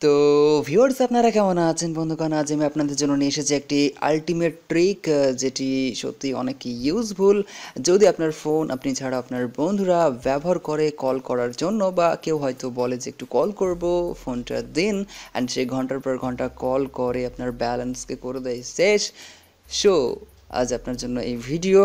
তো ভিউয়ার্স আপনারা কেমন আছেন বন্ধুগণ? আজ আমি আপনাদের জন্য নিয়ে এসেছি একটি আল্টিমেট ট্রিক যেটি সত্যি অনেক ইউজফুল। যদি আপনার ফোন আপনি ছাড়া আপনার বন্ধুরা ব্যবহার করে কল করার জন্য, বা কেউ হয়তো বলে যে একটু কল করব, ফোনটা দিন, অ্যান্ড সে ঘন্টার পর ঘন্টা কল করে আপনার ব্যালেন্সকে করে দেয় শেষ। সো আজ আপনার জন্য এই ভিডিও,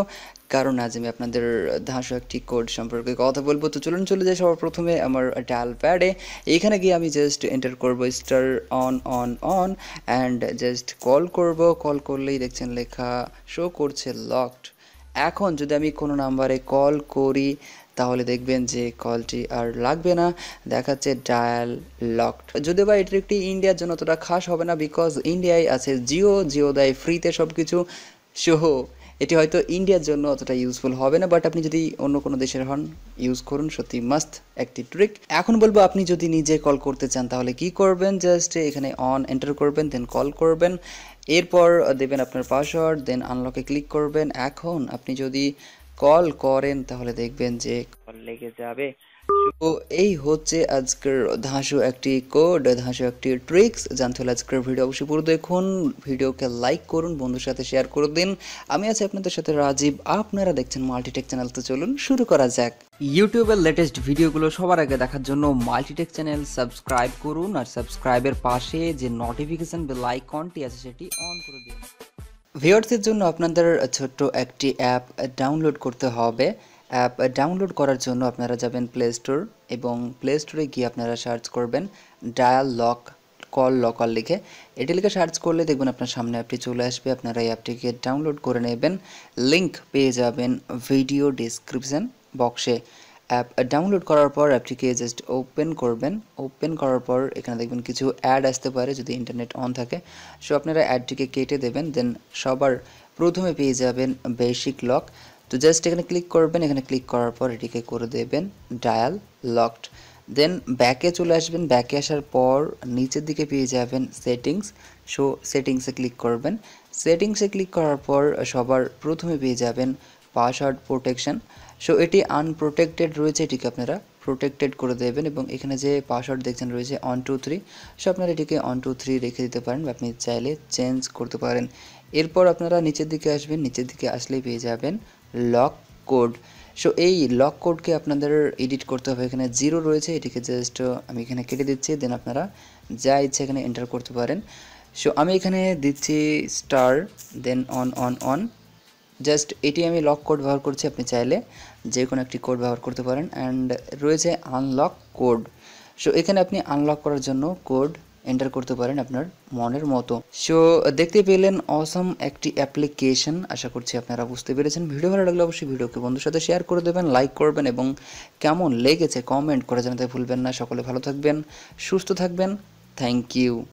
কারণ আজ আমি আপনাদের ধাঁসো একটি কোড সম্পর্কে কথা বলবো। তো চলুন চলে যাই সবার প্রথমে আমার ডায়াল প্যাডে। এইখানে গিয়ে আমি জাস্ট এন্টার করব star on on on and just call করব। কল করলেই দেখছেন লেখা শো করছে লকড। এখন যদি আমি কোনো নাম্বারে কল করি তাহলে দেখবেন যে কলটি আর লাগবে না, দেখাচ্ছে ডায়াল লকড। যদিও বা এটি একটি ইন্ডিয়ার জন্য অতটা খাস হবে না, বিকজ ইন্ডিয়ায় আছে জিও দেয় ফ্রিতে সব কিছু। সহ এটি হয়তো ইন্ডিয়ার জন্য অতটা ইউজফুল হবে না, বাট আপনি যদি অন্য কোনো দেশের হন ইউজ করুন, সত্যি মাস্ট একটি ট্রিক। এখন বলবো আপনি যদি নিজে কল করতে চান তাহলে কি করবেন, জাস্ট এখানে অন এন্টার করবেন, দেন কল করবেন, এরপর দেবেন আপনার পাসওয়ার্ড, দেন আনলকে ক্লিক করবেন। এখন আপনি যদি কল করেন তাহলে দেখবেন যে কল লেগে যাবে। তো এই হচ্ছে আজকের ধাঁসো একটি কোড, ধাঁসো একটি ট্রিক্স। জানতে হলে আজকের ভিডিও অবশ্যই পুরো দেখুন, ভিডিওকে লাইক করুন, বন্ধুর সাথে শেয়ার করে দিন। আমি আছি আপনাদের সাথে রাজীব, আপনারা দেখছেন মাল্টিটেক চ্যানেল। তো চলুন শুরু করা যাক। ইউটিউবের লেটেস্ট ভিডিওগুলো সবার আগে দেখার জন্য মাল্টিটেক চ্যানেল সাবস্ক্রাইব করুন, আর সাবস্ক্রাইবের পাশে যে নোটিফিকেশন বেল আইকনটি আছে সেটি অন করে দিন। ভিউয়ার্সের জন্য আপনাদের ছোট্ট একটি অ্যাপ ডাউনলোড করতে হবে। অ্যাপ ডাউনলোড করার জন্য আপনারা যাবেন প্লে স্টোর, এবং প্লে স্টোরে গিয়ে আপনারা সার্চ করবেন ডায়াল লক কল লকার লিখে। এটি লিখে সার্চ করলে দেখবেন আপনার সামনে অ্যাপটি চলে আসবে। আপনারা এই অ্যাপটিকে ডাউনলোড করে নেবেন, লিঙ্ক পেয়ে যাবেন ভিডিও ডিসক্রিপশন বক্সে। অ্যাপ ডাউনলোড করার পর অ্যাপটিকে জাস্ট ওপেন করবেন। ওপেন করার পর এখানে দেখবেন কিছু অ্যাড আসতে পারে যদি ইন্টারনেট অন থাকে। সো আপনারা অ্যাডটিকে কেটে দেবেন, দেন সবার প্রথমে পেয়ে যাবেন বেসিক লক। তো জাস্ট এখানে ক্লিক করবেন, এখানে ক্লিক করার পর এটিকে করে দেবেন ডায়াল লকড। দেন ব্যাকে চলে আসবেন, ব্যাকে আসার পর নিচের দিকে পেয়ে যাবেন সেটিংস। সো সেটিংসে ক্লিক করবেন। সেটিংসে ক্লিক করার পর সবার প্রথমে পেয়ে যাবেন পাসওয়ার্ড প্রোটেকশন। সো এটি আনপ্রোটেক্টেড রয়েছে, এটিকে আপনারা প্রোটেক্টেড করে দেবেন, এবং এখানে যে পাসওয়ার্ড দেখছেন রয়েছে 123। সো আপনারা এটিকে 123 রেখে দিতে পারেন, বা আপনি চাইলে চেঞ্জ করতে পারেন। এরপর আপনারা নিচের দিকে আসবেন, নিচের দিকে আসলেই পেয়ে যাবেন লক কোড। সো এই লক কোডকে আপনাদের এডিট করতে হবে। এখানে 0 রয়েছে, এটিকে জাস্ট আমি এখানে কেটে দিচ্ছি, দেন আপনারা যা ইচ্ছে এখানে এন্টার করতে পারেন। সো আমি এখানে দিচ্ছি star, then on on on. Just এটি আমি লক কোড ব্যবহার করছি, আপনি চাইলে যে কোনো একটি কোড ব্যবহার করতে পারেন। অ্যান্ড রয়েছে আনলক কোড। সো এখানে আপনি আনলক করার জন্য কোড এন্টার করতে পারেন আপনার মনের মতো। সো দেখতে পেলেন অসম একটি অ্যাপ্লিকেশন। আশা করছি আপনারা বুঝতে পেরেছেন। ভিডিও ভালো লাগলে অবশ্যই ভিডিওকে বন্ধুর সাথে শেয়ার করে দেবেন, লাইক করবেন, এবং কেমন লেগেছে কমেন্ট করে জানাতে ভুলবেন না। সকলে ভালো থাকবেন, সুস্থ থাকবেন। Thank you.